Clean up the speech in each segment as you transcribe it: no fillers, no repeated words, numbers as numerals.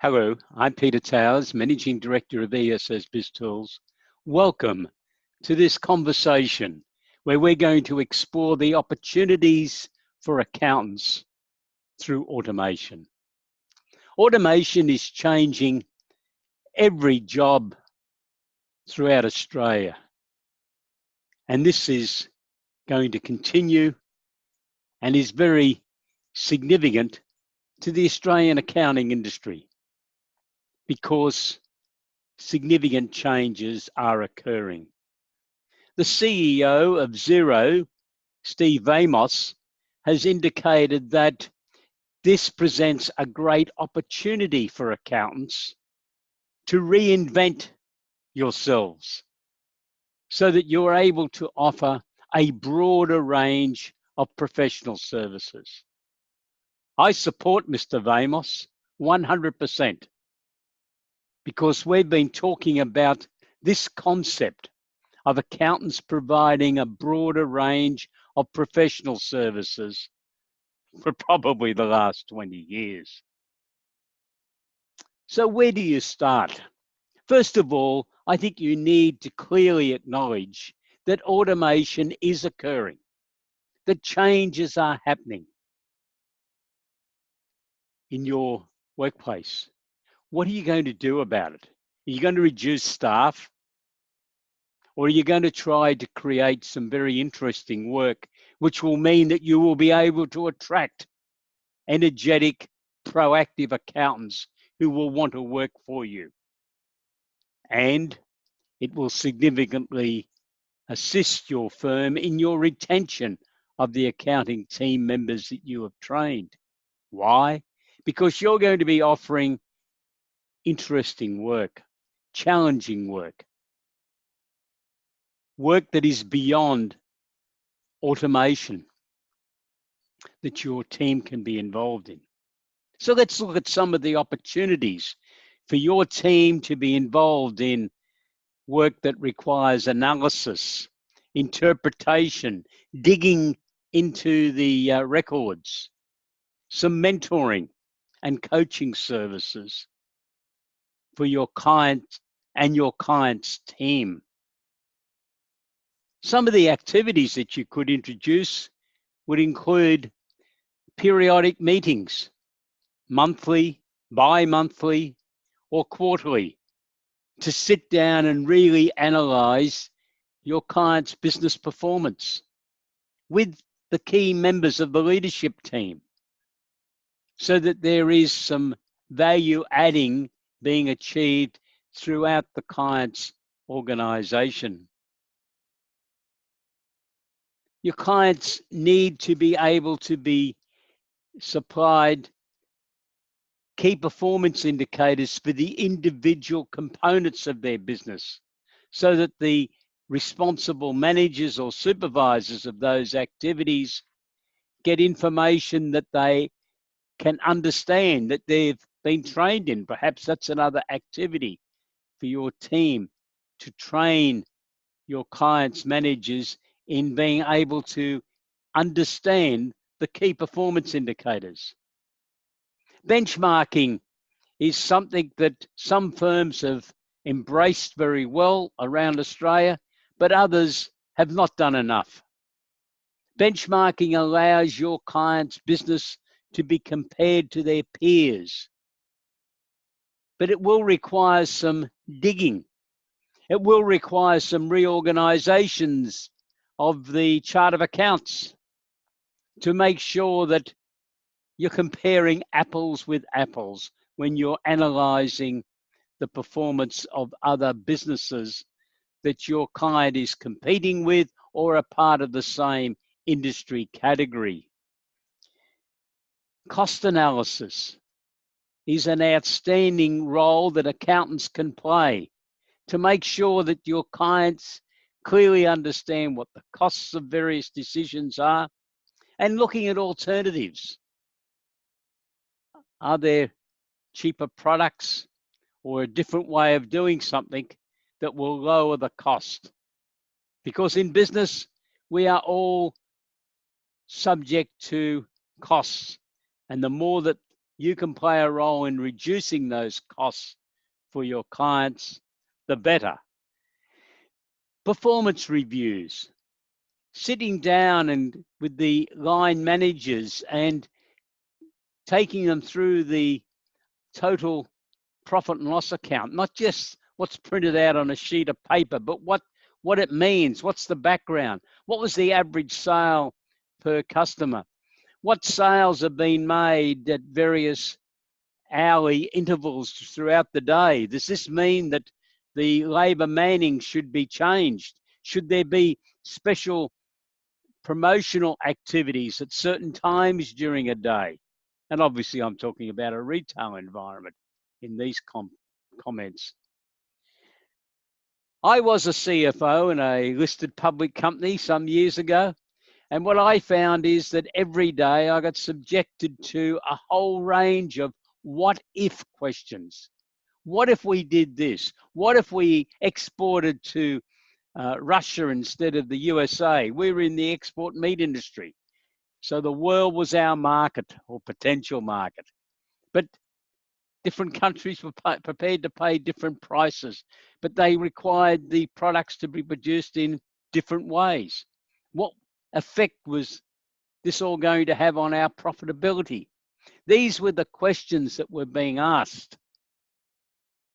Hello, I'm Peter Towers, Managing Director of ESS BIZTOOLS. Welcome to this conversation where we're going to explore the opportunities for accountants through automation. Automation is changing every job throughout Australia, and this is going to continue and is very significant to the Australian accounting industry because significant changes are occurring. The CEO of Xero, Steve Vamos, has indicated that this presents a great opportunity for accountants to reinvent yourselves so that you're able to offer a broader range of professional services. I support Mr. Vamos 100% because we've been talking about this concept of accountants providing a broader range of professional services for probably the last 20 years. So where do you start? First of all, I think you need to clearly acknowledge that automation is occurring, that changes are happening in your workplace. What are you going to do about it? Are you going to reduce staff? Or are you going to try to create some very interesting work, which will mean that you will be able to attract energetic, proactive accountants who will want to work for you? And it will significantly assist your firm in your retention of the accounting team members that you have trained. Why? Because you're going to be offering interesting work, challenging work that is beyond automation that your team can be involved in. So let's look at some of the opportunities for your team to be involved in work that requires analysis, interpretation, digging into the records, some mentoring and coaching services for your client and your client's team. Some of the activities that you could introduce would include periodic meetings, monthly, bi-monthly, or quarterly, to sit down and really analyze your client's business performance with the key members of the leadership team so that there is some value adding being achieved throughout the client's organization. Your clients need to be able to be supplied key performance indicators for the individual components of their business so that the responsible managers or supervisors of those activities get information that they can understand, that they've been trained in. Perhaps that's another activity for your team, to train your clients' managers in being able to understand the key performance indicators. Benchmarking is something that some firms have embraced very well around Australia, but others have not done enough. Benchmarking allows your client's business to be compared to their peers, but it will require some digging. It will require some reorganizations of the chart of accounts to make sure that you're comparing apples with apples when you're analyzing the performance of other businesses that your client is competing with or are part of the same industry category. Cost analysis is an outstanding role that accountants can play to make sure that your clients clearly understand what the costs of various decisions are and looking at alternatives. Are there cheaper products or a different way of doing something that will lower the cost? Because in business, we are all subject to costs. And the more that you can play a role in reducing those costs for your clients, the better. Performance reviews, sitting down and with the line managers and taking them through the total profit and loss account, not just what's printed out on a sheet of paper, but what it means, what's the background, what was the average sale per customer, what sales have been made at various hourly intervals throughout the day. Does this mean that the labour manning should be changed? Should there be special promotional activities at certain times during a day? And obviously I'm talking about a retail environment in these comments. I was a CFO in a listed public company some years ago, and what I found is that every day I got subjected to a whole range of what if questions. What if we did this? What if we exported to Russia instead of the USA? We were in the export meat industry, so the world was our market or potential market. But different countries were prepared to pay different prices, but they required the products to be produced in different ways. What effect was this all going to have on our profitability? These were the questions that were being asked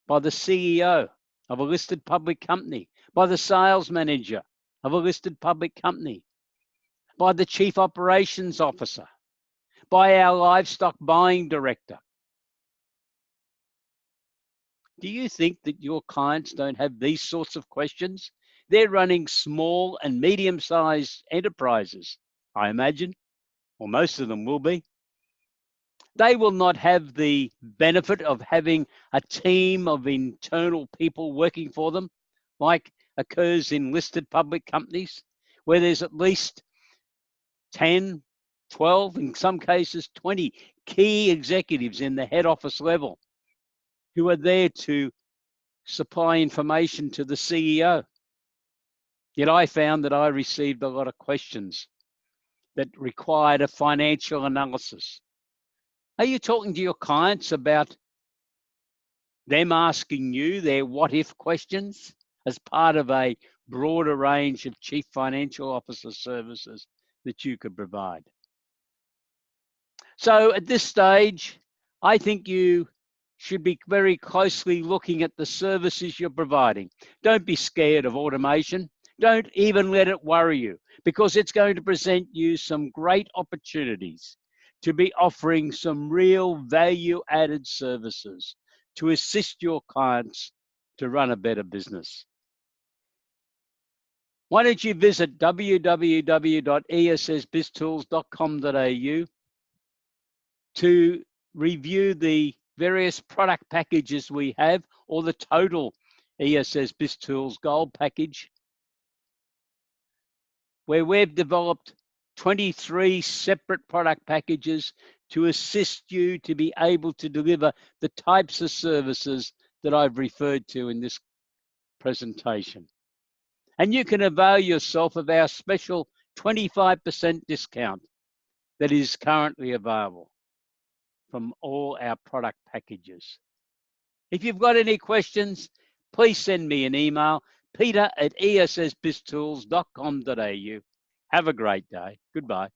by the CEO of a listed public company, by the sales manager of a listed public company, by the chief operations officer, by our livestock buying director. Do you think that your clients don't have these sorts of questions? They're running small and medium-sized enterprises, I imagine, or most of them will be. They will not have the benefit of having a team of internal people working for them, like occurs in listed public companies, where there's at least 10, 12, in some cases 20 key executives in the head office level who are there to supply information to the CEO. Yet I found that I received a lot of questions that required a financial analysis. Are you talking to your clients about them asking you their what if questions as part of a broader range of chief financial officer services that you could provide? So at this stage, I think you should be very closely looking at the services you're providing. Don't be scared of automation. Don't even let it worry you, because it's going to present you some great opportunities to be offering some real value-added services to assist your clients to run a better business. Why don't you visit www.essbiztools.com.au to review the various product packages we have, or the total ESS BizTools Gold package, where we've developed 23 separate product packages to assist you to be able to deliver the types of services that I've referred to in this presentation. And you can avail yourself of our special 25% discount that is currently available from all our product packages. If you've got any questions, please send me an email, peter@essbiztools.com.au. Have a great day. Goodbye.